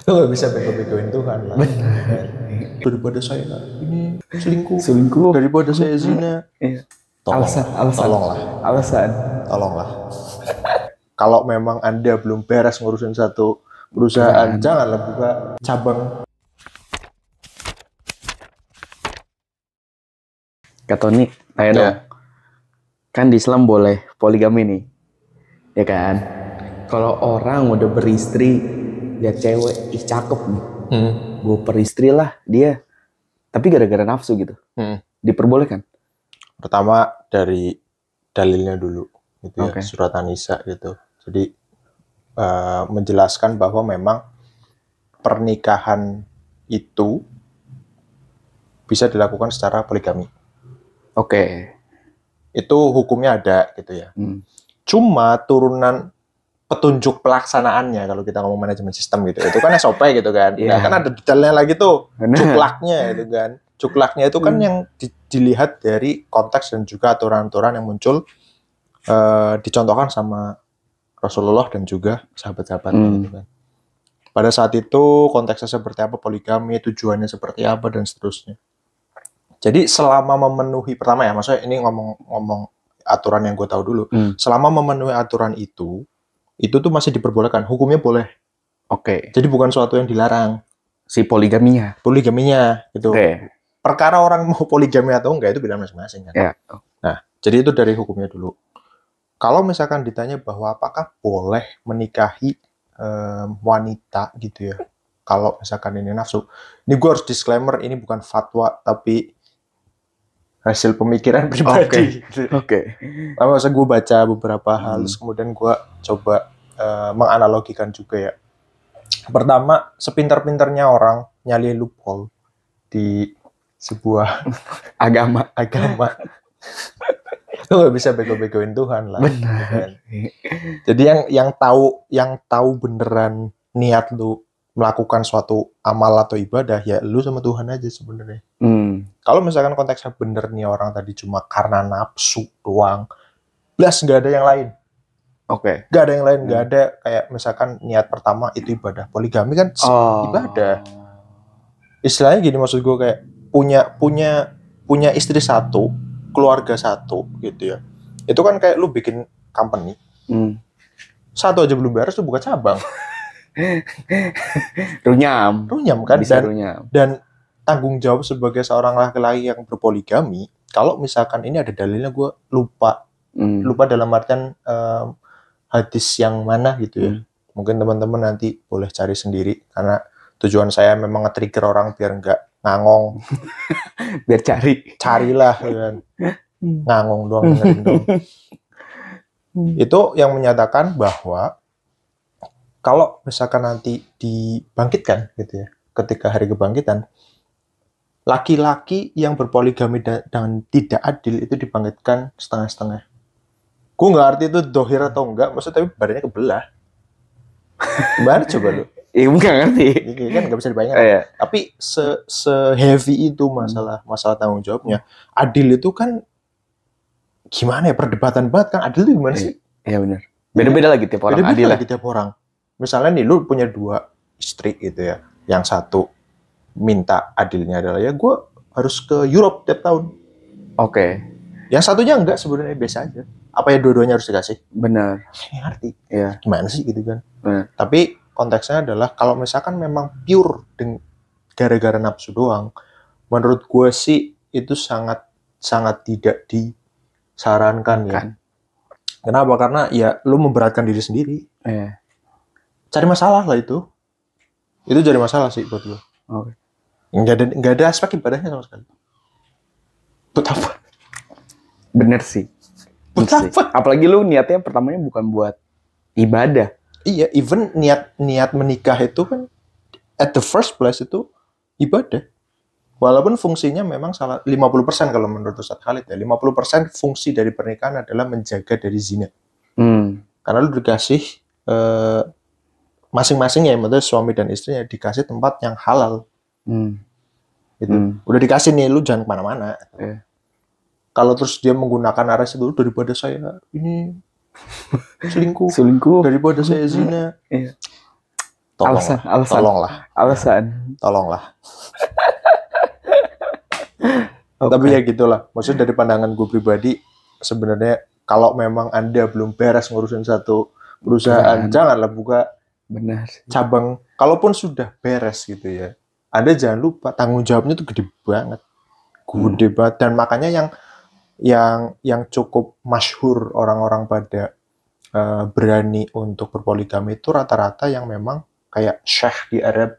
Lu nggak bisa bego-begoin Tuhan lah. Benar. Daripada saya ini Selingkuh. daripada saya zina. Iya. Tolonglah, tolonglah, Alasan. tolonglah. Kalau memang Anda belum beres ngurusin satu perusahaan, Perusahaan. janganlah buka cabang. Kak Tony, ayo dong. Kan di Islam boleh poligami nih, ya kan? Kalau orang udah beristri, lihat cewek, ih cakep nih, gue peristri lah dia. Tapi gara-gara nafsu gitu, diperbolehkan. Pertama dari dalilnya dulu, gitu ya, Oke. surat An-Nisa gitu. Jadi menjelaskan bahwa memang pernikahan itu bisa dilakukan secara poligami. Oke. Itu hukumnya ada gitu ya. Cuma turunan petunjuk pelaksanaannya kalau kita ngomong manajemen sistem gitu, itu kan SOP gitu kan. Nah, kan ada detailnya lagi tuh, cuklaknya gitu kan. Cuklaknya itu kan yang dilihat dari konteks dan juga aturan-aturan yang muncul dicontohkan sama Rasulullah dan juga sahabat-sahabatnya gitu kan. Pada saat itu konteksnya seperti apa poligami, tujuannya seperti apa dan seterusnya. Jadi selama memenuhi, pertama ya, maksudnya ini ngomong aturan yang gue tahu dulu. Selama memenuhi aturan itu tuh masih diperbolehkan, hukumnya boleh. Oke. Jadi bukan suatu yang dilarang. Si poligaminya Gitu. Perkara orang mau poligami atau enggak itu pilihan masing-masing kan. Ya. Nah, jadi itu dari hukumnya dulu. Kalau misalkan ditanya bahwa apakah boleh menikahi wanita gitu ya, kalau misalkan ini nafsu, ini gue harus disclaimer, ini bukan fatwa tapi hasil pemikiran pribadi. Oke. Masa gue baca beberapa hal, terus kemudian gue coba menganalogikan juga ya. Pertama, sepintar-pintarnya orang nyali loophole di sebuah agama, lu nggak bisa bego-begoin Tuhan lah. Benar. Kan? Jadi yang tahu beneran niat lu melakukan suatu amal atau ibadah ya lu sama Tuhan aja sebenarnya. Kalau misalkan konteksnya bener nih orang tadi cuma karena nafsu doang, plus nggak ada yang lain. Oke. Nggak ada yang lain, nggak ada kayak misalkan niat pertama itu ibadah. Poligami kan ibadah. Istilahnya gini, maksud gue kayak punya istri satu, keluarga satu gitu ya. Itu kan kayak lu bikin company. Satu aja belum beres lu buka cabang. Runyam kan. Bisa runyam. Dan tanggung jawab sebagai seorang laki-laki yang berpoligami, kalau misalkan ini ada dalilnya gue lupa dalam artian hadis yang mana gitu ya. Mungkin teman-teman nanti boleh cari sendiri karena tujuan saya memang nge-trigger orang biar nggak ngangong. Biar carilah kan. Ngangong doang, dengerin doang. Itu yang menyatakan bahwa kalau misalkan nanti dibangkitkan gitu ya, ketika hari kebangkitan, laki-laki yang berpoligami dan tidak adil itu dibangkitkan setengah-setengah. Gue nggak arti itu dohir atau enggak, maksudnya tapi badannya kebelah. Gimana coba lu? Iya, nggak ngerti. Kan nggak bisa dibayangkan. Tapi se-heavy itu masalah tanggung jawabnya. Adil itu kan gimana ya, perdebatan banget kan. Adil itu gimana sih? Iya benar. Beda-beda lagi tiap orang. Beda-beda lagi tiap orang. Misalnya nih lu punya 2 istri gitu ya. Yang satu minta adilnya adalah ya gue harus ke Europe tiap tahun. Oke. Yang satunya enggak, sebenarnya biasa aja. Apa ya dua-duanya harus dikasih? Benar. Ngerti. Iya. Gimana sih gitu kan? Benar. Tapi konteksnya adalah kalau misalkan memang pure gara-gara nafsu doang, menurut gue sih itu sangat tidak disarankan ya. Kenapa? Karena ya lu memberatkan diri sendiri. Cari masalah lah itu. Itu jadi masalah sih buat gue. Oke. Nggak ada aspek ibadahnya sama sekali. Buat apa? Bener sih. Apalagi lu niatnya pertamanya bukan buat ibadah. Iya, even niat menikah itu kan at the first place itu ibadah. Walaupun fungsinya memang salah 50% kalau menurut Ustaz Khalid ya. 50% fungsi dari pernikahan adalah menjaga dari zina. Karena lu dikasih masing-masing ya, maksudnya suami dan istrinya dikasih tempat yang halal. Gitu. Udah dikasih nih, lu jangan kemana-mana. Kalau terus dia menggunakan aras itu, daripada saya ini selingkuh daripada saya zina. Tolonglah. Okay. Tapi ya gitulah. Maksudnya dari pandangan gue pribadi, sebenarnya kalau memang Anda belum beres ngurusin satu perusahaan, janganlah buka cabang. Kalaupun sudah beres gitu ya, Anda jangan lupa tanggung jawabnya tuh gede banget. Dan makanya yang cukup masyhur orang-orang pada berani untuk berpoligami itu rata-rata yang memang kayak syekh di Arab.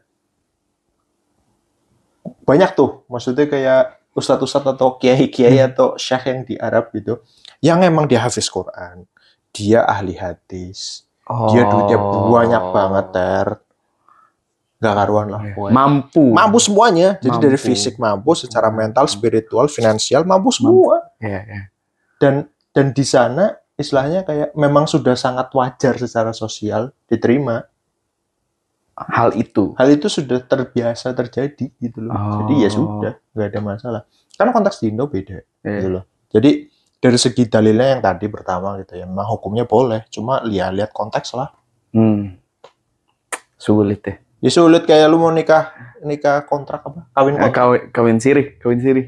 Banyak tuh, maksudnya kayak ustadz-ustadz atau kiai-kiai atau syekh yang di Arab gitu, yang emang dia hafiz Quran, dia ahli hadis, dia duitnya banyak banget, nggak karuan lah. Mampu semuanya, jadi dari fisik mampu, secara mental, spiritual, finansial mampu semua. Dan di sana istilahnya kayak memang sudah sangat wajar secara sosial diterima. Hal itu sudah terbiasa terjadi gitu loh. Jadi ya sudah, nggak ada masalah. Karena konteks di Indo beda gitu loh. Jadi dari segi dalilnya yang tadi pertama gitu ya, memang hukumnya boleh, cuma lihat konteks lah. Sulit ya. Ya sulit, kayak lu mau nikah kontrak apa? Kawin siri.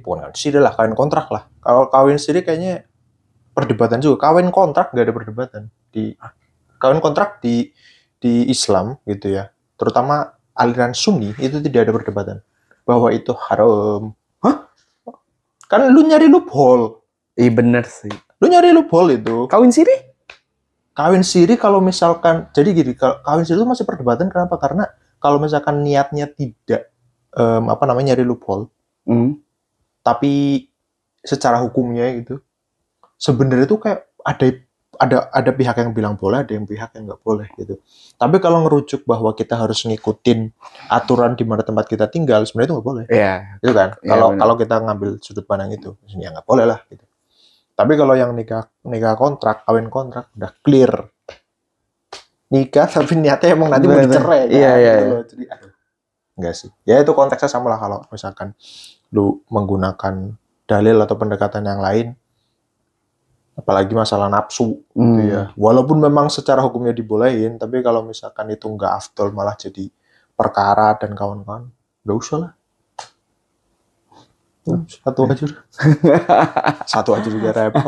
Bukan siri lah, kawin kontrak lah. Kalau kawin siri kayaknya perdebatan juga. Kawin kontrak nggak ada perdebatan. Kawin kontrak di Islam gitu ya, terutama aliran Sunni, itu tidak ada perdebatan bahwa itu haram. Hah? Kan lu nyari loophole. Iya bener sih. Lu nyari loophole itu. Kawin siri kalau misalkan, jadi gini, kawin siri itu masih perdebatan. Kenapa? Karena kalau misalkan niatnya tidak nyari loophole, tapi secara hukumnya gitu, sebenarnya itu kayak ada pihak yang bilang boleh, ada yang pihak yang nggak boleh gitu. Tapi kalau ngerujuk bahwa kita harus ngikutin aturan di mana tempat kita tinggal, sebenarnya itu nggak boleh. Iya. Itu kan. Kalau kita ngambil sudut pandang itu, ya nggak boleh lah gitu. Tapi kalau yang nikah kontrak, kawin kontrak, udah clear. Nikah tapi niatnya emang nanti mau dicerai. Iya. Jadi, enggak sih. Ya itu konteksnya sama lah kalau misalkan lu menggunakan dalil atau pendekatan yang lain. Apalagi masalah nafsu gitu ya. Walaupun memang secara hukumnya dibolehin, tapi kalau misalkan itu nggak afdol malah jadi perkara dan kawan-kawan, nggak usah lah. Satu aja juga repot.